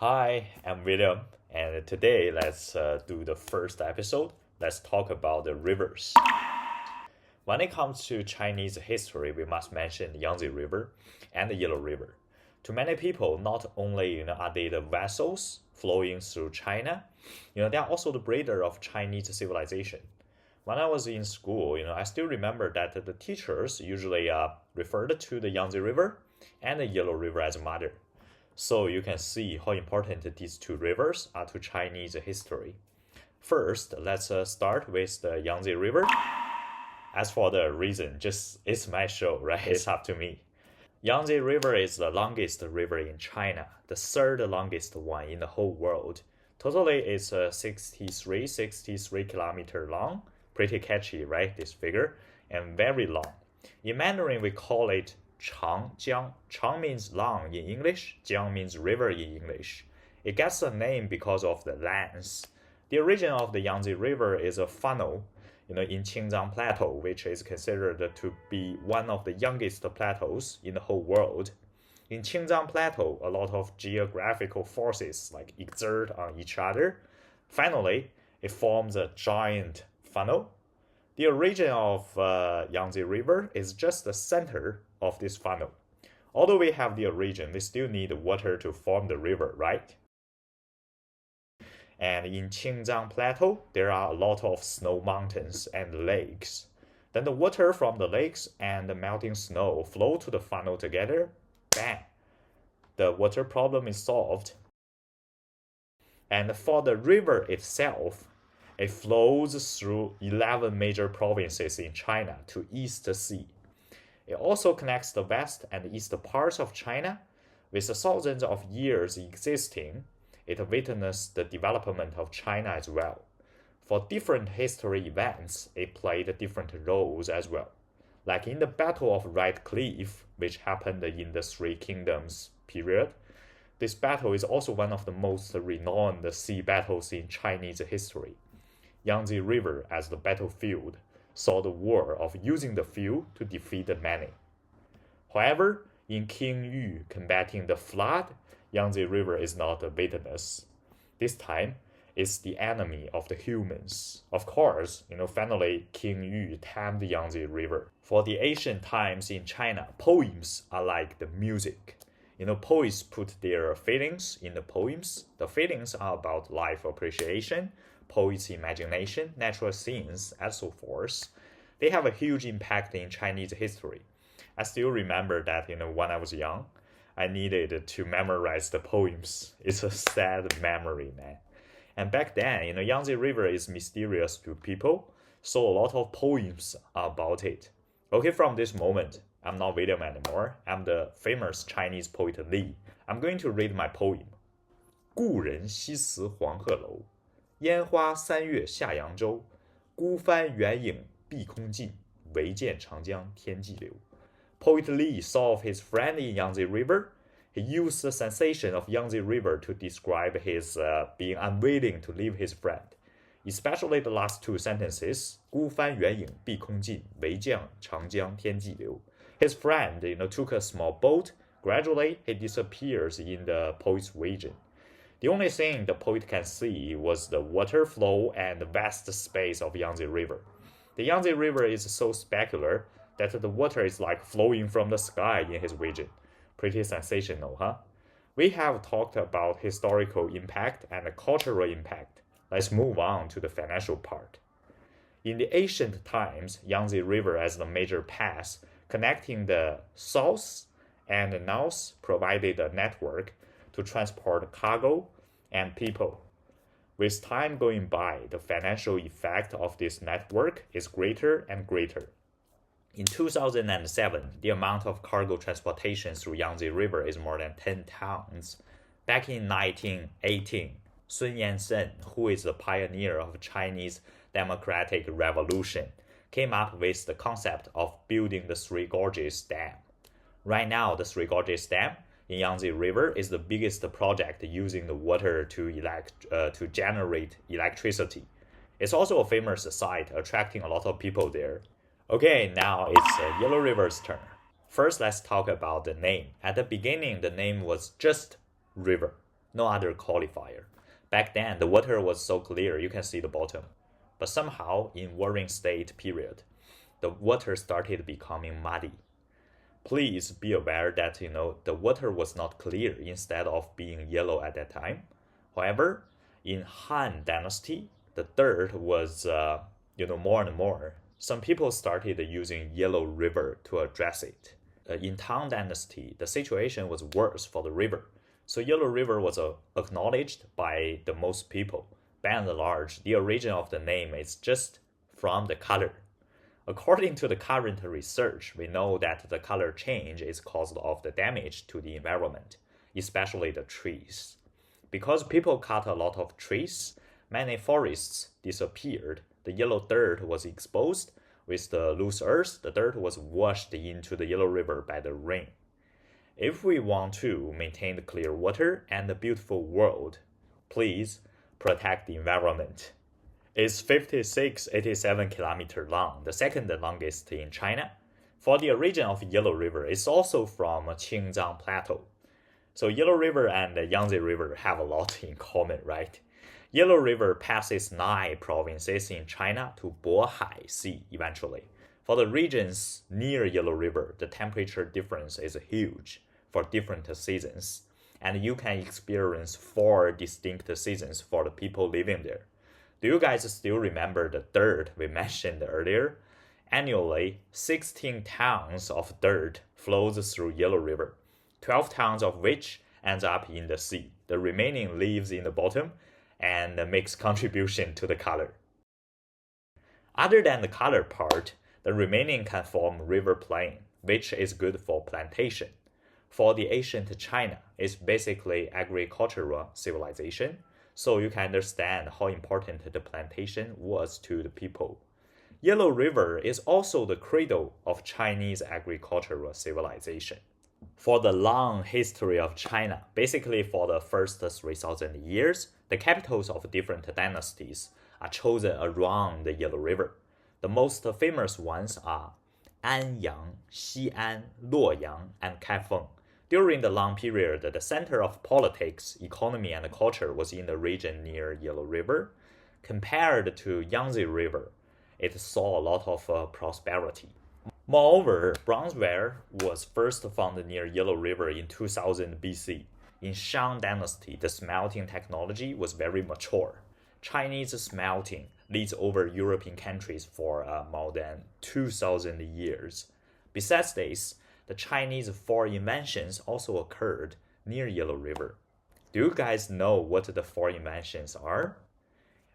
Hi, I'm William, and today let's do the first episode. Let's talk about the rivers. When it comes to Chinese history, we must mention the Yangtze River and the Yellow River. To many people, not only are they the vessels flowing through China, they are also the breeder of Chinese civilization. When I was in school, I still remember that the teachers usually referred to the Yangtze River and the Yellow River as mother. So you can see how important these two rivers are to Chinese history. First, let's start with the Yangtze River. As for the reason, just it's my show, right? It's up to me. Yangtze River is the longest river in China, the third longest one in the whole world. Totally, it's 63 kilometer long. Pretty catchy, right? This figure, and very long. In Mandarin, we call it Changjiang. Chang means long in English, Jiang means river in English. It gets the name because of the length. The origin of the Yangtze River is a funnel, in Qingzhang Plateau, which is considered to be one of the youngest plateaus in the whole world. In Qingzhang Plateau, a lot of geographical forces exert on each other. Finally, it forms a giant funnel. The origin of Yangtze River is just the center of this funnel. Although we have the origin, we still need water to form the river, right? And in Qingzhang Plateau, there are a lot of snow mountains and lakes. Then the water from the lakes and the melting snow flow to the funnel together. Bang! The water problem is solved. And for the river itself, it flows through 11 major provinces in China to East Sea. It also connects the west and east parts of China. With thousands of years existing, it witnessed the development of China as well. For different history events, it played different roles as well. Like in the Battle of Red Cliff, which happened in the Three Kingdoms period, this battle is also one of the most renowned sea battles in Chinese history. Yangtze River as the battlefield saw the war of using the few to defeat the many. However, in King Yu combating the flood, Yangtze River is not a witness. This time, it's the enemy of the humans. Of course, finally, King Yu tamed the Yangtze River. For the ancient times in China, poems are like the music. Poets put their feelings in the poems. The feelings are about life appreciation, poets' imagination, natural scenes, and so forth. They have a huge impact in Chinese history. I still remember that, when I was young, I needed to memorize the poems. It's a sad memory, man. And back then, Yangtze River is mysterious to people, so a lot of poems are about it. Okay, from this moment, I'm not William anymore. I'm the famous Chinese poet Li. I'm going to read my poem. 故人西辞黄鹤楼，烟花三月下扬州。孤帆远影碧空尽，唯见长江天际流。Poet Li saw of his friend in Yangtze River. He used the sensation of Yangtze River to describe his being unwilling to leave his friend. Especially the last two sentences, 孤帆远影碧空尽，唯见长江天际流. His friend, took a small boat. Gradually, he disappears in the poet's vision. The only thing the poet can see was the water flow and the vast space of Yangtze River. The Yangtze River is so specular that the water is like flowing from the sky in his vision. Pretty sensational, huh? We have talked about historical impact and cultural impact. Let's move on to the financial part. In the ancient times, Yangtze River as the major pass connecting the south and the north provided a network to transport cargo and people. With time going by, the financial effect of this network is greater and greater. In 2007, the amount of cargo transportation through Yangtze River is more than 10 tons. Back in 1918, Sun Yat-sen, who is the pioneer of Chinese democratic revolution, came up with the concept of building the Three Gorges Dam. Right now, the Three Gorges Dam in Yangtze River is the biggest project using the water to generate electricity. It's also a famous site, attracting a lot of people there. Okay, now it's Yellow River's turn. First, let's talk about the name. At the beginning, the name was just river. no other qualifier. Back then, the water was so clear you can see the bottom. But somehow, in warring state period, the water started becoming muddy. Please be aware that the water was not clear instead of being yellow at that time. However, in Han Dynasty, the dirt was more and more. Some people started using Yellow River to address it. In Tang Dynasty, the situation was worse for the river. So Yellow River was acknowledged by the most people. By and large, the origin of the name is just from the color. According to the current research, we know that the color change is caused of the damage to the environment, especially the trees. Because people cut a lot of trees, many forests disappeared. The yellow dirt was exposed. With the loose earth, the dirt was washed into the Yellow River by the rain. If we want to maintain the clear water and the beautiful world, please protect the environment. It's 5687 kilometers long, the second longest in China. For the origin of Yellow River, it's also from Qingzhang Plateau. So Yellow River and the Yangtze River have a lot in common, right? Yellow River passes 9 provinces in China to Bohai Sea eventually. For the regions near Yellow River, the temperature difference is huge for different seasons, and you can experience 4 distinct seasons for the people living there. Do you guys still remember the dirt we mentioned earlier? Annually, 16 tons of dirt flows through Yellow River, 12 tons of which ends up in the sea. The remaining lives in the bottom and makes contribution to the color. Other than the color part, the remaining can form river plain, which is good for plantation. For the ancient China, it's basically agricultural civilization, so you can understand how important the plantation was to the people. Yellow River is also the cradle of Chinese agricultural civilization. For the long history of China, basically for the first 3,000 years, the capitals of different dynasties are chosen around the Yellow River. The most famous ones are Anyang, Xi'an, Luoyang, and Kaifeng. During the long period, the center of politics, economy, and culture was in the region near Yellow River. Compared to Yangtze River, it saw a lot of prosperity. Moreover, bronzeware was first found near Yellow River in 2000 BC. In Shang Dynasty, the smelting technology was very mature. Chinese smelting leads over European countries for more than 2,000 years. Besides this, the Chinese 4 inventions also occurred near Yellow River. Do you guys know what the 4 inventions are?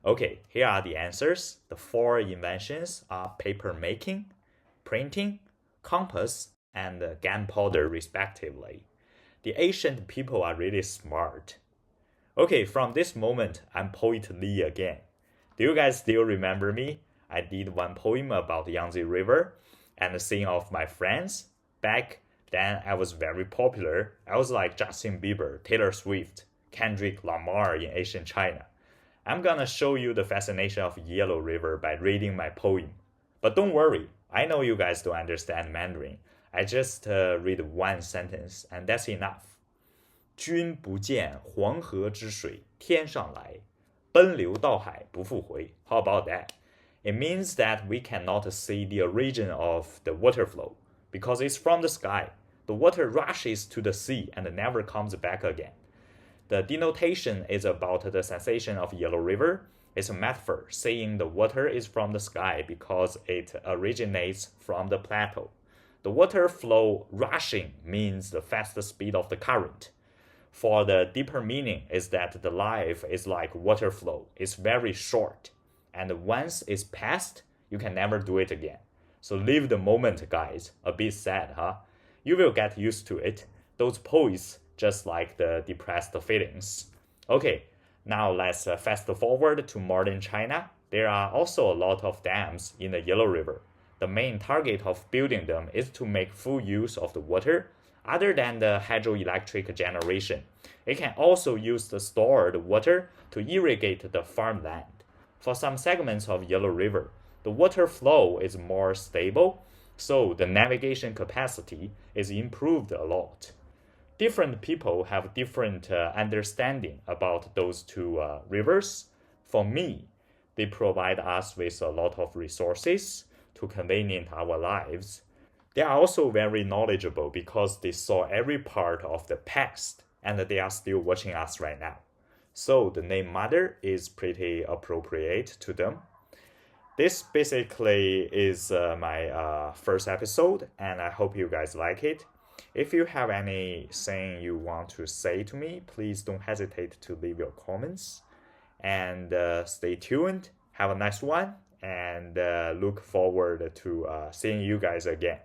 Okay, here are the answers. The 4 inventions are paper making, printing, compass, and gunpowder respectively. The ancient people are really smart. Okay, from this moment, I'm Poet Lee again. Do you guys still remember me? I did one poem about the Yangtze River and sing of my friends. Back then, I was very popular. I was like Justin Bieber, Taylor Swift, Kendrick Lamar in ancient China. I'm gonna show you the fascination of Yellow River by reading my poem. But don't worry, I know you guys don't understand Mandarin. I just read one sentence, and that's enough. 君不见黄河之水天上来，奔流到海不复回. How about that? It means that we cannot see the origin of the water flow, because it's from the sky. The water rushes to the sea and never comes back again. The denotation is about the sensation of Yellow River. It's a metaphor saying the water is from the sky because it originates from the plateau. The water flow rushing means the fast speed of the current. For the deeper meaning is that the life is like water flow. It's very short. And once it's past, you can never do it again. So live the moment, guys. A bit sad, huh? You will get used to it. Those poets just like the depressed feelings. Okay, now let's fast forward to modern China. There are also a lot of dams in the Yellow River. The main target of building them is to make full use of the water. Other than the hydroelectric generation, it can also use the stored water to irrigate the farmland. For some segments of Yellow River, the water flow is more stable, so the navigation capacity is improved a lot. different people have different understanding about those two rivers. For me, they provide us with a lot of resources to convenient our lives. They are also very knowledgeable because they saw every part of the past and they are still watching us right now. So the name Mother is pretty appropriate to them. This basically is my first episode, and I hope you guys like it. If you have anything you want to say to me, please don't hesitate to leave your comments. And stay tuned. Have a nice one, and look forward to seeing you guys again.